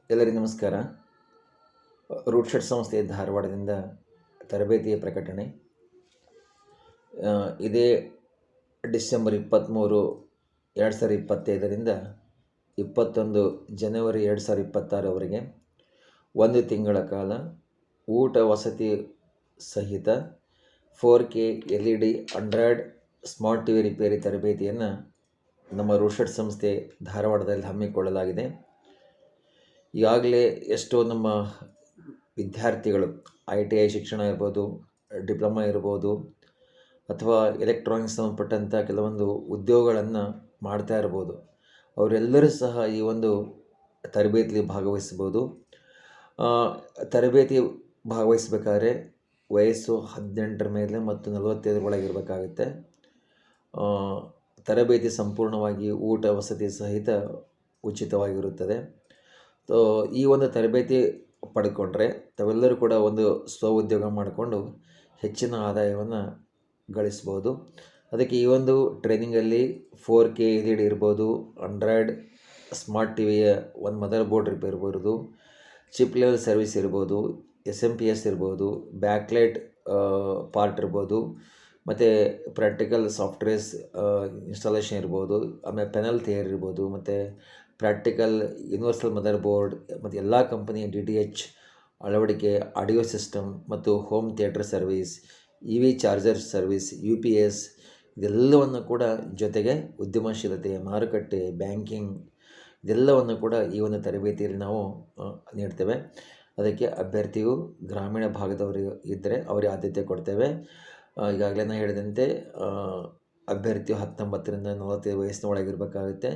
ಎಲ್ಲರಿಗೂ ನಮಸ್ಕಾರ. Root shed ಸಂಸ್ಥೆ ಧಾರವಾಡದಿಂದ ತರಬೇತಿಯ ಪ್ರಕಟಣೆ. ಇದೇ ಡಿಸೆಂಬರ್ 23, 2025ರಿಂದ 21 ಜನವರಿ 2026ವರೆಗೆ 1 ತಿಂಗಳ ಕಾಲ ಊಟ ವಸತಿ ಸಹಿತ 4K LED Android smart TV repair ತರಬೇತಿಯನ್ನು ನಮ್ಮ ರೂಟ್ ಶೆಡ್ ಸಂಸ್ಥೆ ಧಾರವಾಡದಲ್ಲಿ ಹಮ್ಮಿಕೊಳ್ಳಲಾಗಿದೆ. ಈಗಾಗಲೇ ಎಷ್ಟೋ ನಮ್ಮ ವಿದ್ಯಾರ್ಥಿಗಳು ITI ಶಿಕ್ಷಣ ಇರ್ಬೋದು, ಡಿಪ್ಲೊಮಾ ಇರ್ಬೋದು, ಅಥವಾ ಎಲೆಕ್ಟ್ರಾನಿಕ್ಸ್ ಸಂಬಂಧಪಟ್ಟಂಥ ಕೆಲವೊಂದು ಉದ್ಯೋಗಗಳನ್ನು ಮಾಡ್ತಾ ಇರ್ಬೋದು. ಅವರೆಲ್ಲರೂ ಸಹ ಈ ಒಂದು ತರಬೇತಿಯಲ್ಲಿ ಭಾಗವಹಿಸ್ಬೋದು. ತರಬೇತಿ ಭಾಗವಹಿಸಬೇಕಾದ್ರೆ ವಯಸ್ಸು 18ರ ಮೇಲೆ ಮತ್ತು 45 ಒಳಗಿರಬೇಕಾಗುತ್ತೆ. ತರಬೇತಿ ಸಂಪೂರ್ಣವಾಗಿ ಊಟ ವಸತಿ ಸಹಿತ ಉಚಿತವಾಗಿರುತ್ತದೆ. ಈ ಒಂದು ತರಬೇತಿ ಪಡ್ಕೊಂಡ್ರೆ ತಾವೆಲ್ಲರೂ ಕೂಡ ಒಂದು ಸ್ವಉದ್ಯೋಗ ಮಾಡಿಕೊಂಡು ಹೆಚ್ಚಿನ ಆದಾಯವನ್ನು ಗಳಿಸ್ಬೋದು. ಅದಕ್ಕೆ ಈ ಒಂದು ಟ್ರೈನಿಂಗಲ್ಲಿ 4K LED ಇರ್ಬೋದು, ಆಂಡ್ರಾಯ್ಡ್ ಸ್ಮಾರ್ಟ್ TVಯ ಒಂದು ಮದರ್ ಬೋರ್ಡ್ ರಿಪೇರ್ ಇರ್ಬೋದು, ಚಿಪ್ ಲೆವೆಲ್ ಸರ್ವಿಸ್ ಇರ್ಬೋದು, SMPS ಇರ್ಬೋದು, ಬ್ಯಾಕ್ಲೈಟ್ ಪಾರ್ಟ್ ಇರ್ಬೋದು, ಮತ್ತು ಪ್ರಾಕ್ಟಿಕಲ್ ಸಾಫ್ಟ್ವೇರ್ಸ್ ಇನ್ಸ್ಟಾಲೇಷನ್ ಇರ್ಬೋದು, ಆಮೇಲೆ ಪೆನಲ್ ಥಿಯರಿ ಇರ್ಬೋದು, ಮತ್ತು ಪ್ರಾಕ್ಟಿಕಲ್ ಯೂನಿವರ್ಸಲ್ ಮದರ್ ಬೋರ್ಡ್ ಮತ್ತು ಎಲ್ಲ ಕಂಪನಿಯ DTH ಅಳವಡಿಕೆ, ಆಡಿಯೋ ಸಿಸ್ಟಮ್ ಮತ್ತು home theatre service, EV charger service, UPS ಇದೆಲ್ಲವನ್ನು ಕೂಡ, ಜೊತೆಗೆ ಉದ್ಯಮಶೀಲತೆ, ಮಾರುಕಟ್ಟೆ, ಬ್ಯಾಂಕಿಂಗ್ ಇದೆಲ್ಲವನ್ನು ಕೂಡ ಈ ಒಂದು ತರಬೇತಿಯಲ್ಲಿ ನಾವು ನೀಡ್ತೇವೆ. ಅದಕ್ಕೆ ಅಭ್ಯರ್ಥಿಯು ಗ್ರಾಮೀಣ ಭಾಗದವರು ಇದ್ದರೆ ಅವರಿಗೆ ಆದ್ಯತೆ ಕೊಡ್ತೇವೆ. ಈಗಾಗಲೇ ನಾನು ಹೇಳಿದಂತೆ ಅಭ್ಯರ್ಥಿಯು 19ರಿಂದ 45 ವಯಸ್ಸಿನ ಒಳಗಿರಬೇಕಾಗುತ್ತೆ.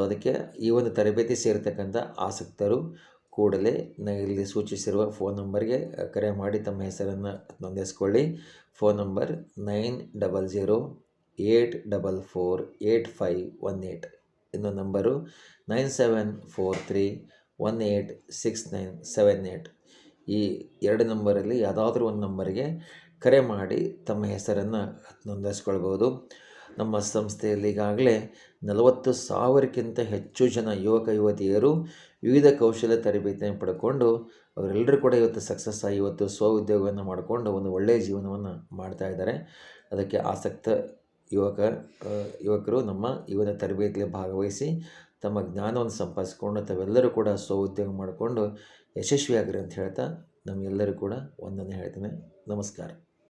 ಅದಕ್ಕೆ ಈ ಒಂದು ತರಬೇತಿ ಸೇರ್ತಕ್ಕಂಥ ಆಸಕ್ತರು ಕೂಡಲೇ ಇಲ್ಲಿ ಸೂಚಿಸಿರುವ ಫೋನ್ ನಂಬರ್ಗೆ ಕರೆ ಮಾಡಿ ತಮ್ಮ ಹೆಸರನ್ನು ನೋಂದಾಯಿಸ್ಕೊಳ್ಳಿ. Phone number 9008448518. ಇನ್ನೊಂದು ನಂಬರು 9743186978. ಈ 2 ನಂಬರಲ್ಲಿ ಯಾವುದಾದ್ರೂ ಒಂದು ನಂಬರಿಗೆ ಕರೆ ಮಾಡಿ ತಮ್ಮ ಹೆಸರನ್ನು ನೋಂದಾಯಿಸ್ಕೊಳ್ಬೋದು. ನಮ್ಮ ಸಂಸ್ಥೆಯಲ್ಲಿ ಈಗಾಗಲೇ 40,000ಕ್ಕಿಂತ ಹೆಚ್ಚು ಜನ ಯುವಕ ಯುವತಿಯರು ವಿವಿಧ ಕೌಶಲ್ಯ ತರಬೇತಿಯನ್ನು ಪಡ್ಕೊಂಡು ಅವರೆಲ್ಲರೂ ಕೂಡ ಇವತ್ತು ಸಕ್ಸಸ್ ಆಗಿ ಇವತ್ತು ಸ್ವಉದ್ಯೋಗವನ್ನು ಮಾಡಿಕೊಂಡು ಒಂದು ಒಳ್ಳೆಯ ಜೀವನವನ್ನು ಮಾಡ್ತಾ ಇದ್ದಾರೆ. ಅದಕ್ಕೆ ಆಸಕ್ತ ಯುವಕರು ನಮ್ಮ ಈ ಒಂದು ತರಬೇತಿಯಲ್ಲಿ ಭಾಗವಹಿಸಿ ತಮ್ಮ ಜ್ಞಾನವನ್ನು ಸಂಪಾದಿಸಿಕೊಂಡು ತಾವೆಲ್ಲರೂ ಕೂಡ ಸ್ವಉದ್ಯೋಗ ಮಾಡಿಕೊಂಡು ಯಶಸ್ವಿಯಾಗಿರಿ ಅಂತ ಹೇಳ್ತಾ ನಮಗೆಲ್ಲರೂ ಕೂಡ ವಂದನೆ ಹೇಳ್ತೇನೆ. ನಮಸ್ಕಾರ.